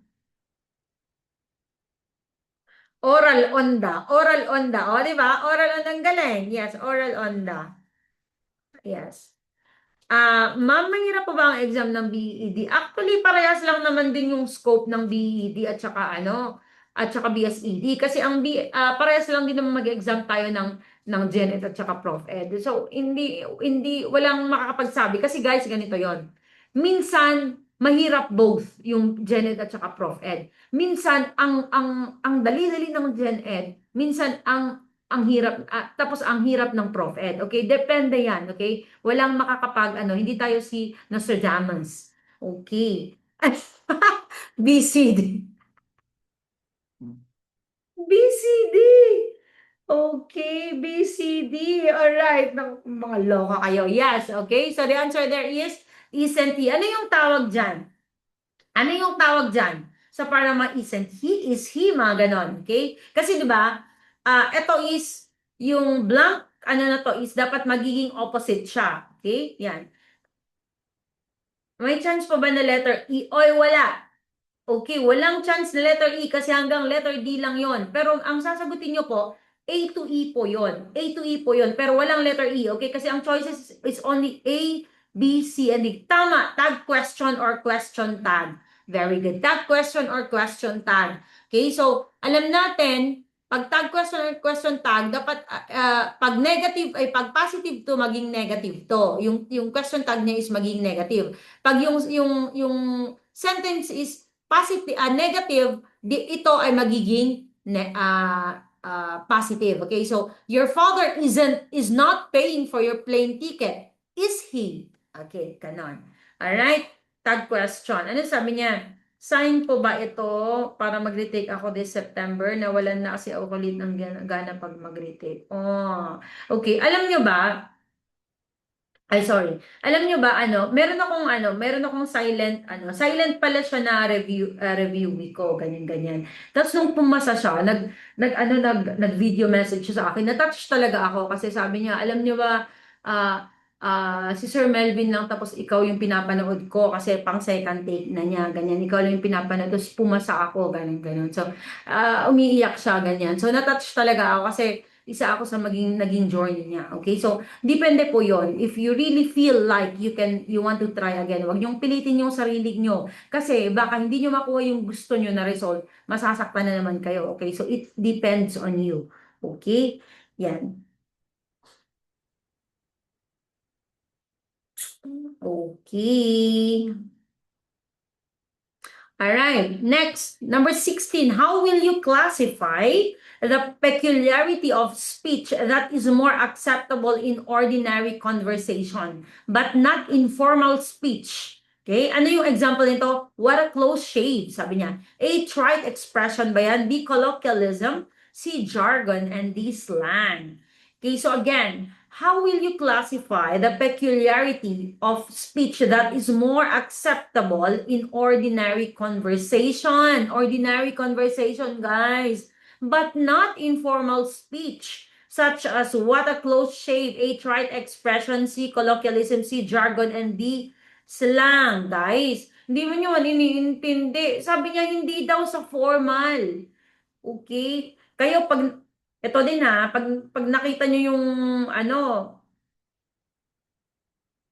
Oral onda. Oral onda. O, di ba? Oral onda ang galing. Yes, oral onda. Yes. Ma'am, mahirap po ba ang exam ng BED? Actually, parehas lang naman din yung scope ng BED at saka BSED. Kasi parehas lang din naman mag-exam tayo ng Gen Ed at saka Prof Ed. So, walang makakapagsabi. Kasi guys, ganito yon. Minsan, mahirap both yung Gen Ed at saka Prof Ed. Minsan, ang dali-dali ng Gen Ed, minsan ang hirap, tapos ang hirap ng Prof Ed. Okay? Depende yan. Okay? Walang hindi tayo si Nostradamus. Okay. BCD. BCD. Okay, BCD. Alright. Mga loka kayo. Yes. Okay. So the answer there is isn't he. Ano yung tawag dyan? Ano yung tawag dyan? So para ma-isn't he, is he, mga ganon. Okay? Kasi di ba, ito is yung blank, na to is dapat magiging opposite siya. Okay? Yan. May chance pa ba na letter E? Oy, wala. Okay, walang chance na letter E kasi hanggang letter D lang yon. Pero ang sasagutin nyo po, A to E po yon. A to E po yon. Pero walang letter E. Okay, kasi ang choices is only A, B, C, and D. Tama, tag question or question tag. Very good. Tag question or question tag. Okay, so alam natin, pag tag question or question tag, dapat pag negative ay pag positive to maging negative to. Yung question tag niya is maging negative. Pag yung sentence is positive, negative, ito ay magiging positive. Okay, so your father is not paying for your plane ticket. Is he? Okay, kanon. Alright, tag question. Ano sabi niya? Sign po ba ito para mag-retake ako this September? Nawalan na kasi ako ulit ng gana pag mag-retake. Oh, okay. Alam nyo ba, ay, sorry. Alam nyo ba, meron akong silent pala siya na review ko, ganyan. Tapos nung pumasa siya, nag-video message siya sa akin. Na-touch talaga ako kasi sabi niya, alam nyo ba, si Sir Melvin lang tapos ikaw yung pinapanood ko kasi pang second take na niya, ganyan. Ikaw lang yung pinapanood, tapos pumasa ako, ganyan. So, umiiyak siya, ganyan. So, na-touch talaga ako kasi isa ako sa naging journey niya. Okay? So, depende po yon. If you really feel like you want to try again, wag niyong pilitin yung sarili niyo. Kasi baka hindi niyo makuha yung gusto niyo na result, masasaktan na naman kayo. Okay? So, it depends on you. Okay? Yan. Okay. All right. Next, number 16. How will you classify the peculiarity of speech that is more acceptable in ordinary conversation, but not in formal speech? Okay? Ano yung example nito? What a close shave, sabi niya. A, trite expression ba yan? B, colloquialism. C, jargon. And D, slang. Okay, so again, how will you classify the peculiarity of speech that is more acceptable in ordinary conversation? Ordinary conversation, guys, but not informal speech, such as what a close shave, A trite expression, C colloquialism, C jargon, and D slang, guys. Hindi mo nyo iniintindi. Sabi niya, hindi daw sa formal. Okay? Kayo, ito din ha, pag nakita nyo yung, ano,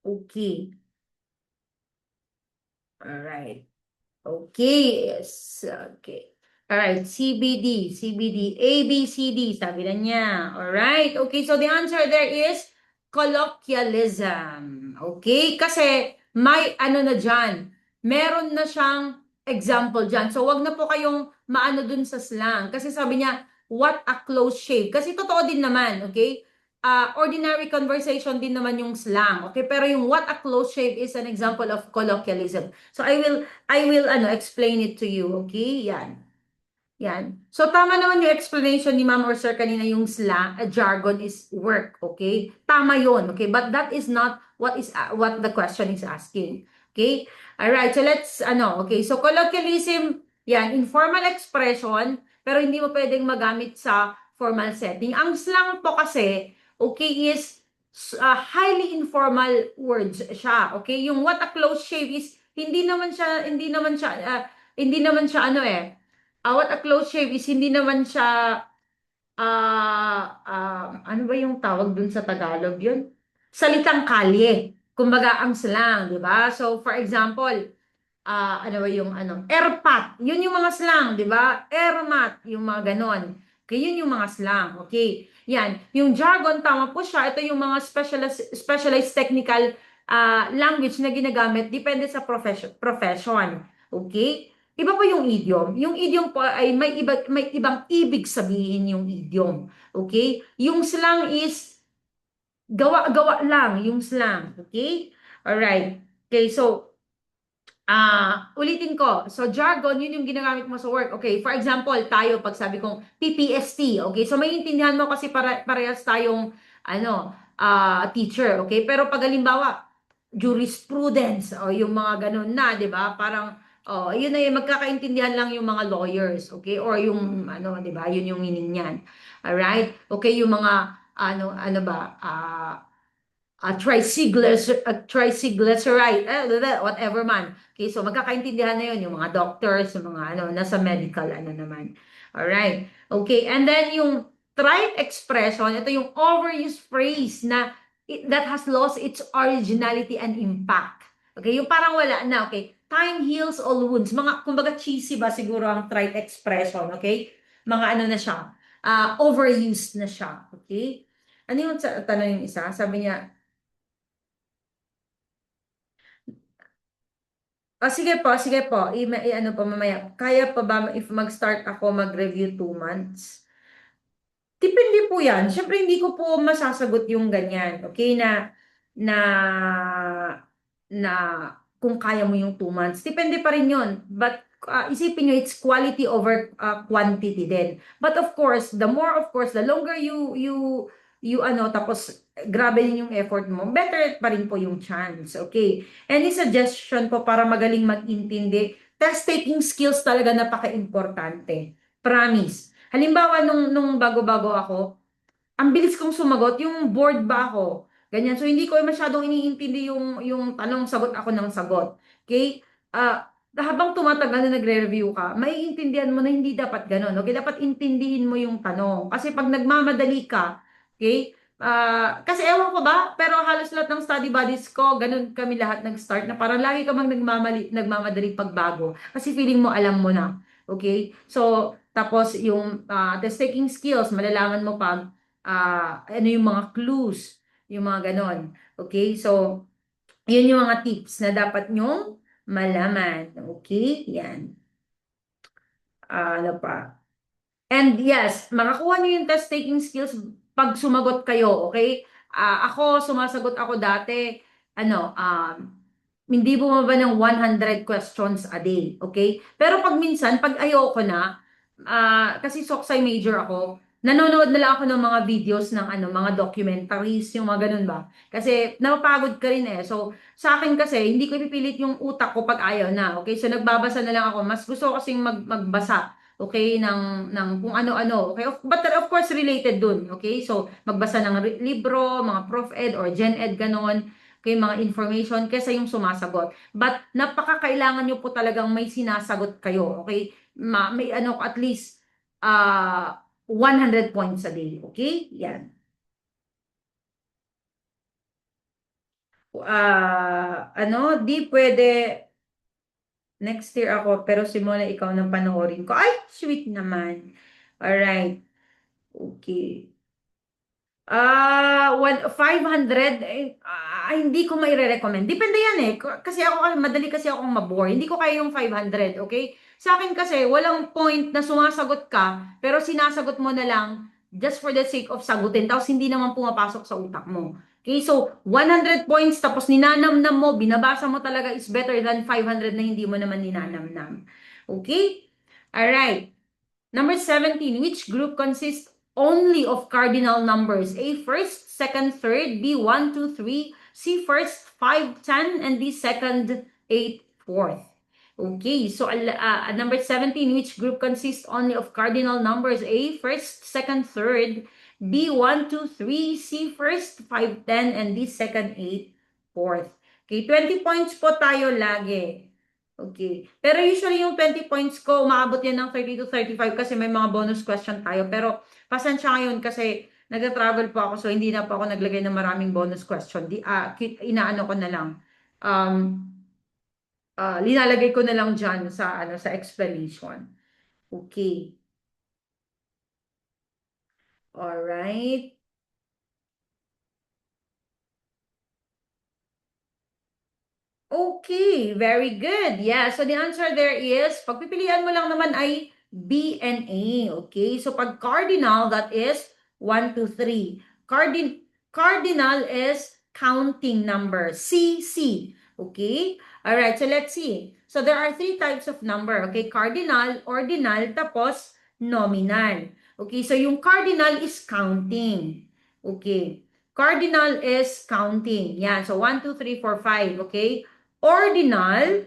okay. Alright. Okay, yes. Okay. Alright, CBD, A, B, C, D, sabi na niya. Alright, okay, so the answer there is colloquialism. Okay, kasi may ano na dyan, meron na siyang example dyan. So, wag na po kayong maano dun sa slang. Kasi sabi niya, what a close shave. Kasi totoo din naman, okay? Ordinary conversation din naman yung slang, okay? Pero yung what a close shave is an example of colloquialism. So, I will explain it to you, okay? Yan. Yan. So, tama naman yung explanation ni ma'am or sir kanina, yung slang, jargon is work, okay? Tama yun, okay? But that is not what the question is asking, okay? Alright, so let's, okay? So, colloquialism, yan, informal expression, pero hindi mo pwedeng magamit sa formal setting. Ang slang po kasi, okay, is highly informal words siya, okay? Yung what a close shave is, hindi naman siya what a close shave is hindi naman siya, ano ba yung tawag dun sa Tagalog yun? Salitang kalye. Kumbaga, ang slang, di ba? So, for example, ano ba yung airpat. Yun yung mga slang, di ba? Airmat, yung mga ganon. Okay, yun yung mga slang. Okay. Yan. Yung jargon, tama po siya. Ito yung mga specialized technical language na ginagamit. Depende sa profession. Okay? Iba po yung idiom. Yung idiom po ay may ibang ibig sabihin yung idiom. Okay? Yung slang is gawa-gawa lang yung slang. Okay? Alright. Okay, so ulitin ko. So, jargon, yun yung ginagamit mo sa work. Okay, for example, tayo, pag sabi kong PPST, okay, so maintindihan mo kasi parehas tayong, teacher, okay? Pero pag halimbawa, jurisprudence, o yung mga ganun na, di ba? Parang, yun na yung magkakaintindihan lang yung mga lawyers, okay? Or yung, di ba? Yun yung meaning niyan. Alright? Okay, yung mga, ano ba, triglyceride, whatever man. Okay, so magkakaintindihan na yun, yung mga doctors, yung mga nasa medical, naman. Alright. Okay, and then yung trite expression, ito yung overused phrase na that has lost its originality and impact. Okay, yung parang wala na, okay? Time heals all wounds. Mga, kumbaga cheesy ba siguro ang trite expression, okay? Mga na siya, overused na siya, okay? Ano yung tanong yung isa? Sabi niya, sige po. Ano pa mamaya. Kaya pa ba if mag-start ako mag-review 2 months? Depende po yan. Siyempre, hindi ko po masasagot yung ganyan. Okay, na, na kung kaya mo yung 2 months. Depende pa rin yun. But isipin nyo, it's quality over quantity din. But of course, the longer tapos grabe din yung effort mo, better pa rin po yung chance. Okay? Any suggestion po para magaling mag-intindi? Test-taking skills talaga napaka-importante. Promise. Halimbawa, nung bago-bago ako, ang bilis kong sumagot, yung bored ba ako? Ganyan. So, hindi ko masyadong iniintindi yung tanong, sagot ako ng sagot. Okay? Habang tumatagal na nagre-review ka, maiintindihan mo na hindi dapat ganun. Okay? Dapat intindihin mo yung tanong. Kasi pag nagmamadali ka, okay? Kasi ewan ko ba, pero halos lahat ng study buddies ko, ganun kami lahat nag-start na parang lagi ka mang nagmamadali pagbago. Kasi feeling mo, alam mo na. Okay? So, tapos yung test-taking skills, malalaman mo pag ano yung mga clues, yung mga ganon. Okay? So, yun yung mga tips na dapat nyong malaman. Okay? Yan. Ano pa? And yes, makakuha nyo yung test-taking skills pag sumagot kayo. Okay? Ako, sumasagot ako dati, hindi bumaba ng 100 questions a day. Okay? Pero pag minsan, pag ayoko na, kasi soksay major ako, nanonood na lang ako ng mga videos ng ano, mga documentaries, yung mga ganun ba? Kasi napapagod ka rin eh. So, sa akin kasi, hindi ko ipipilit yung utak ko pag ayaw na. Okay? So, nagbabasa na lang ako. Mas gusto ko kasing magbasa. Okay? Ng kung ano-ano. Okay? But of course, related dun. Okay? So, magbasa ng libro, mga prof ed or gen ed, ganon. Okay, mga information kaysa yung sumasagot. But napakakailangan nyo po talagang may sinasagot kayo. Okay? May ano, at least, 100 points a day. Okay? Yan. Ano, di pwede next year ako, pero simula ikaw nang panoorin ko. Ay, sweet naman. Alright. Okay. 500, hindi ko maire-recommend. Depende yan eh. Kasi ako, madali kasi akong mabore. Hindi ko kaya yung 500, okay? Sa akin kasi, walang point na sumasagot ka, pero sinasagot mo na lang just for the sake of sagutin, tapos hindi naman pumapasok sa utak mo. Okay, so 100 points, tapos ninanamnam mo, binabasa mo talaga is better than 500 na hindi mo naman ninanamnam. Okay? Alright. Number 17, which group consists only of cardinal numbers? A first, second, third, B 1, 2, 3, C first, 5, 10, and D second, 8, fourth. Okay, so number 17, which group consists only of cardinal numbers? A first, second, third, B 1, 2, 3, C first, 5, 10, and D second, 8, fourth. Okay, 20 points po tayo lagi. Okay. Pero usually yung 20 points ko, umaabot yan ng 30 to 35 kasi may mga bonus question tayo. Pero pasensya ngayon kasi nagta-travel po ako so hindi na po ako naglagay ng maraming bonus question. Inaano ko na lang. Um, Linalagay ko na lang dyan sa, ano, sa explanation. Okay. Alright. Okay, very good. Yeah, so the answer there is, pagpipilian mo lang naman ay B and A. Okay, so pag cardinal, that is 1, 2, 3. Cardinal is counting number, C, C. Okay, all right, so let's see. So there are three types of number. Okay, cardinal, ordinal, tapos nominal. Okay, so yung cardinal is counting. Okay, cardinal is counting. Yan, so 1, 2, 3, 4, 5. Okay, ordinal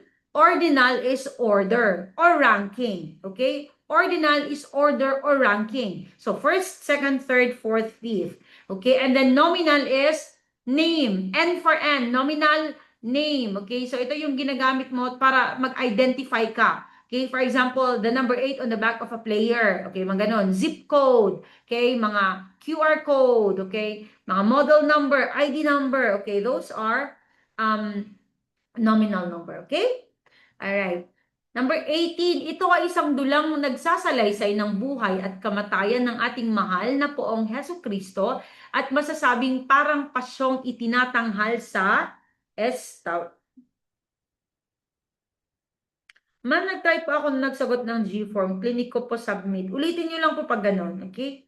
is order or ranking. Okay? Ordinal is order or ranking. So first, second, third, fourth, fifth. Okay? And then nominal is name. N for N. Nominal name. Okay? So ito yung ginagamit mo para mag-identify ka. Okay, for example, the number 8 on the back of a player. Okay, mga ganon. Zip code. Okay, mga QR code. Okay, mga model number, ID number. Okay, those are nominal number. Okay? Alright. Number 18, ito ay isang dulang nagsasalaysay ng buhay at kamatayan ng ating mahal na poong Heso Kristo at masasabing parang pasyong itinatanghal sa Estaw. Nag-try po ako na nagsagot ng G-form. Clinic ko po submit. Ulitin nyo lang po pag ganun. Okay?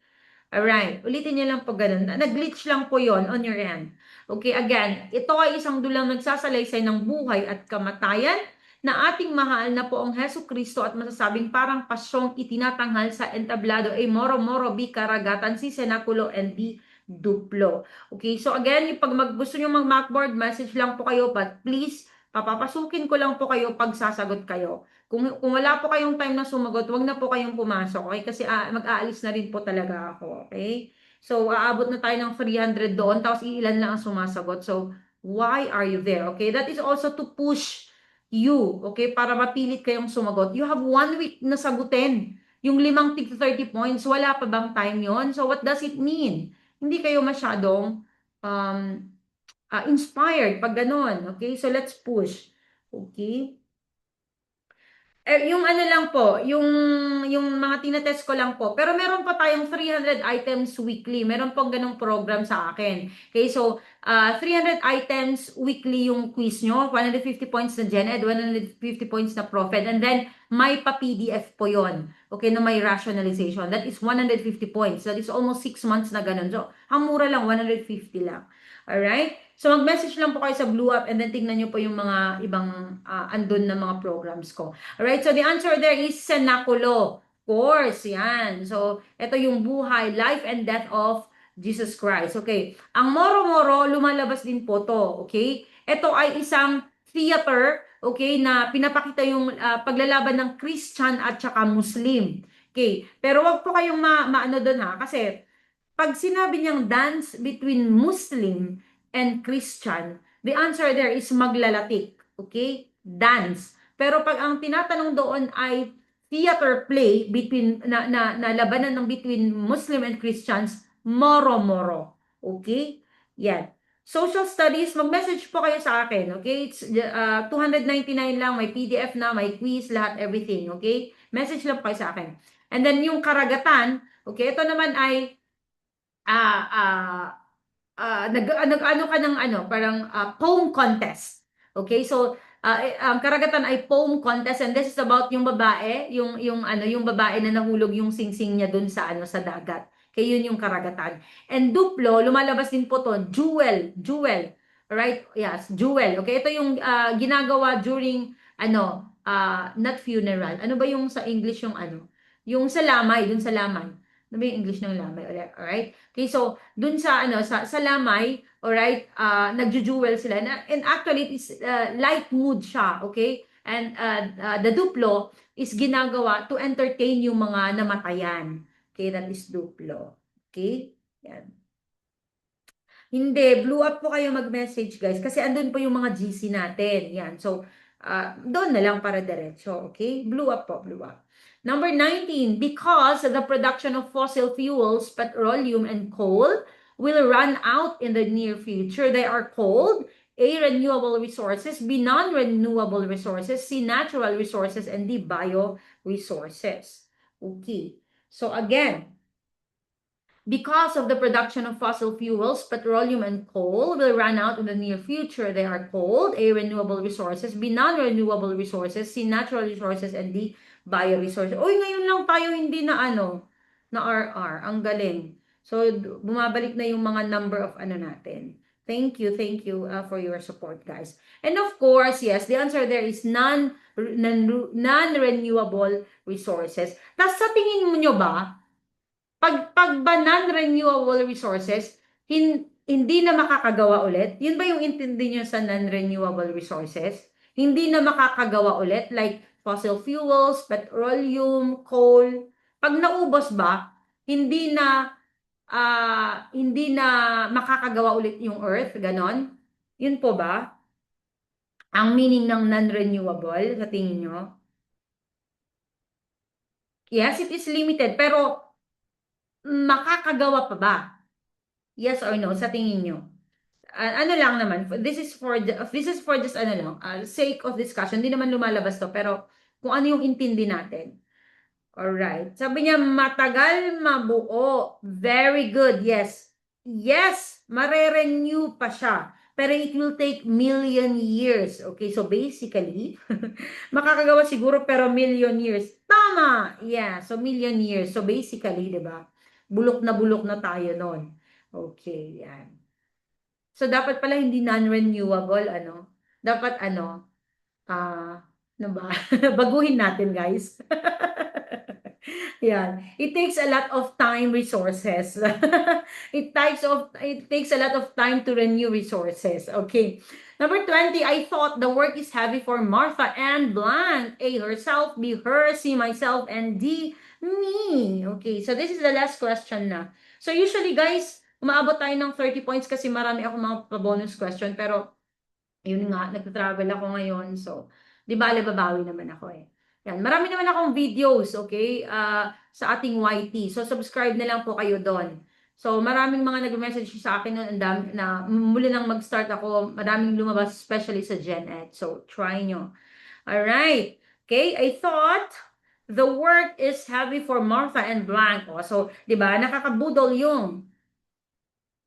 Alright. Ulitin nyo lang po ganun. Nag-glitch lang po yon on your end. Okay, again, ito ay isang dulang nagsasalaysay ng buhay at kamatayan na ating mahal na poong Heso Kristo at masasabing parang pasyong itinatanghal sa entablado ay moro-moro bi karagatan si senakulo and di duplo. Okay, so again, pag gusto nyo mag-macboard, message lang po kayo, but please, papapasukin ko lang po kayo pag sasagot kayo. Kung wala po kayong time na sumagot, wag na po kayong pumasok, okay? Kasi mag-aalis na rin po talaga ako, okay? So, aabot na tayo ng 300 doon, tapos ilan lang ang sumasagot. So, why are you there? Okay? That is also to push you, okay? Para mapilit kayong sumagot. You have 1 week na sagutin. Yung 5 tig 30 points, wala pa bang time yon? So, what does it mean? Hindi kayo masyadong um, inspired pag ganun, okay? So, let's push. Okay? Yung ano lang po, yung mga tinetest ko lang po. Pero meron pa tayong 300 items weekly. Meron pong ganung program sa akin. Okay, so 300 items weekly yung quiz nyo. 150 points na Gen Ed, 150 points na Profed. And then, may pa-PDF po yon. Okay, na may rationalization. That is 150 points. That is almost 6 months na ganun. So, ang mura lang, 150 lang. Alright? So, mag-message lang po kayo sa Blue App and then tingnan nyo po yung mga ibang andun na mga programs ko. Alright? So, the answer there is Senaculo. course, yan. So, ito yung buhay, life and death of Jesus Christ. Okay. Ang Moro-Moro, lumalabas din po to. Okay. Ito ay isang theater, okay, na pinapakita yung paglalaban ng Christian at saka Muslim. Okay. Pero wag po kayong maano doon ha. Kasi, pag sinabi niyang dance between Muslim and Christian, the answer there is maglalatik. Okay? Dance. Pero pag ang tinatanong doon ay theater play between na labanan ng between Muslim and Christians, moro-moro. Okay? Yan. Social studies, mag-message po kayo sa akin, okay? It's 299 lang, may PDF na, may quiz, lahat, everything, okay? Message lang po kayo sa akin. And then yung karagatan, okay, ito naman ay ah ah nag-ano ka ng ano, parang poem contest. Okay? So, ang karagatan ay poem contest and this is about yung babae, yung ano, yung babae na nahulog yung singsing niya dun sa ano, sa dagat. Kaya yun yung karagatan. And duplo, lumalabas din po to, jewel. Right? Yes, jewel. Okay, ito yung ginagawa during ano, not funeral. Ano ba yung sa English yung ano? Yung sa lamay, dun sa lamay. Ano ba yung English ng lamay? Alright? Okay, so dun sa ano sa lamay, alright, nagjo-jewel sila. And actually it is light mood siya, okay? And the duplo is ginagawa to entertain yung mga namatayan. Okay, that is duplo. Okay? Yan. Hindi, blue up po kayo mag-message guys kasi andun po yung mga GC natin. Yan. So, doon na lang para diretso. Okay? Blue up po, blue up. Number 19, because the production of fossil fuels, petroleum, and coal will run out in the near future. They are called A, renewable resources, B, non-renewable resources, C, natural resources, and D, bioresources. Okay. So again, because of the production of fossil fuels, petroleum and coal will run out in the near future. They are called A, renewable resources, B, non-renewable resources, C, natural resources, and D, bioresources. Uy, ngayon lang tayo hindi na ano, na RR. Ang galing. So, bumabalik na yung mga number of ano natin. Thank you for your support, guys. And of course, yes, the answer there is non-renewable resources. Tapos sa tingin mo nyo ba, pag ba non-renewable resources, hindi na makakagawa ulit? Yun ba yung intindi nyo sa non-renewable resources? Hindi na makakagawa ulit, like fossil fuels, petroleum, coal. Pag naubos ba, hindi na makakagawa ulit yung earth, ganon? Yun po ba? Ang meaning ng non-renewable, sa tingin nyo? Yes, it is limited, pero makakagawa pa ba? Yes or no, sa tingin nyo? Ano lang naman, this is for just ano lang, sake of discussion. Hindi naman lumalabas to, pero kung ano yung intindi natin. Alright. Sabi niya, matagal mabuo. Very good. Yes. Yes, mare-renew pa siya. Pero it will take million years. Okay, so basically, makakagawa siguro pero million years. Tama! Yeah, so million years. So basically, di ba? Bulok na tayo nun. Okay, yan. So dapat pala hindi non-renewable, ano? Dapat ano? Ano ba? Baguhin natin, guys. Yan. It takes a lot of time, resources. It takes a lot of time to renew resources. Okay. Number 20, I thought the work is heavy for Martha and blank. A, herself, B, her, C, myself, and D, me. Okay, so this is the last question na. So usually guys, umaabot tayo ng 30 points kasi marami ako mga bonus question. Pero, yun nga, nagta-travel ako ngayon. So, di ba, babawi naman ako eh. Yan, marami naman akong videos, okay, sa ating YT. So, subscribe na lang po kayo doon. So, maraming mga nag-message sa akin noon na muli nang mag-start ako, maraming lumabas, especially sa Gen Ed. So, try nyo. Alright. Okay, I thought the work is heavy for Martha and Blanco. So, di ba, nakakabudol yung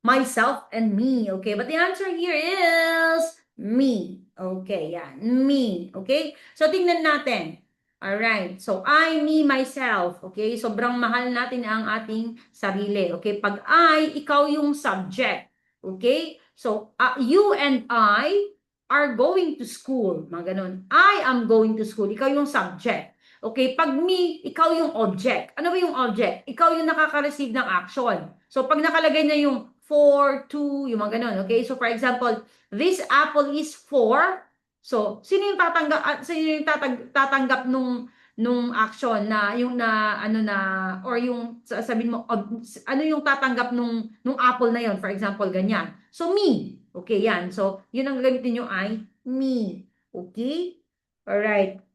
myself and me. Okay, but the answer here is me. Okay, yan. Me. Okay? So, tingnan natin. Alright. So, I, me, myself. Okay? Sobrang mahal natin ang ating sarili. Okay? Pag I, ikaw yung subject. Okay? So, you and I are going to school. Mga ganun. I am going to school. Ikaw yung subject. Okay, pag me, ikaw yung object. Ano ba yung object? Ikaw yung nakaka-receive ng action. So, pag nakalagay na yung for, to, yung mga ganun. Okay, so for example, this apple is for. So, sino yung tatanggap nung action na yung na ano na or yung sabihin mo ano yung tatanggap nung apple na yon, for example, ganyan. So, me. Okay, yan. So, yun ang gagamitin nyo ay me. Okay? Alright.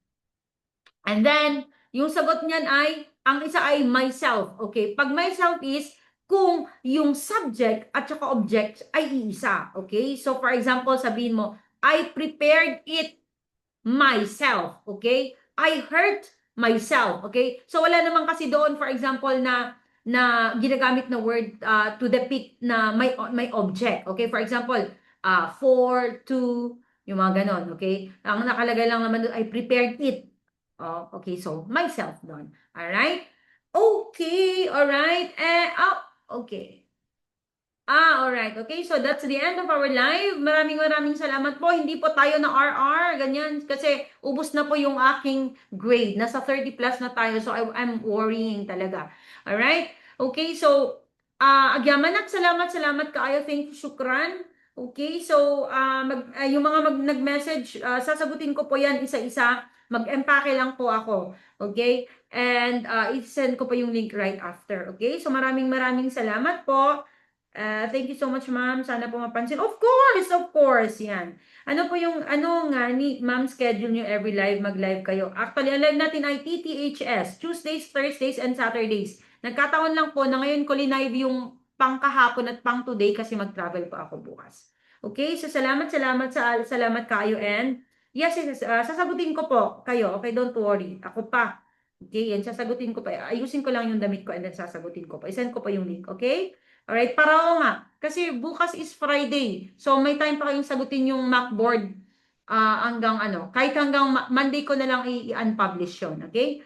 And then, yung sagot niyan ay, ang isa ay myself. Okay? Pag myself is, kung yung subject at saka object ay iisa. Okay? So, for example, sabihin mo, I prepared it myself. Okay? I hurt myself. Okay? So, wala naman kasi doon, for example, na ginagamit na word to depict na may object. Okay? For example, for, to, yung mga ganon. Okay? Ang nakalagay lang naman doon, I prepared it. Oh, okay, so myself doon. Alright? Okay, alright. Okay. Alright. Okay, so that's the end of our live. Maraming salamat po. Hindi po tayo na RR, ganyan. Kasi ubos na po yung aking grade. Nasa 30 plus na tayo. So I'm worrying talaga. Alright? Okay, so Agyamanak, salamat kaayo. Thank you, shukran. Okay, so yung mga nag-message, sasagutin ko po yan isa-isa. Mag-empake lang po ako. Okay? And i-send ko po yung link right after. Okay? So maraming salamat po. Thank you so much, ma'am. Sana po mapansin. Of course, yan. Ano po yung, ano nga, ni ma'am, schedule nyo every live, mag-live kayo. Actually, ang live natin ay TTHS, Tuesdays, Thursdays, and Saturdays. Nagkataon lang po na ngayon ko live yung pang kahapon at pang today kasi mag-travel po ako bukas. Okay, so salamat kayo, and yes, sasagutin ko po kayo. Okay, don't worry. Ako pa. Okay, yan, sasagutin ko pa. Ayusin ko lang yung damit ko and then sasagutin ko pa. Isend ko pa yung link, okay? Alright, para oo nga. Kasi bukas is Friday. So, may time pa kayong sagutin yung Macboard hanggang ano. Kahit hanggang Monday ko na lang i-unpublish yun. Okay?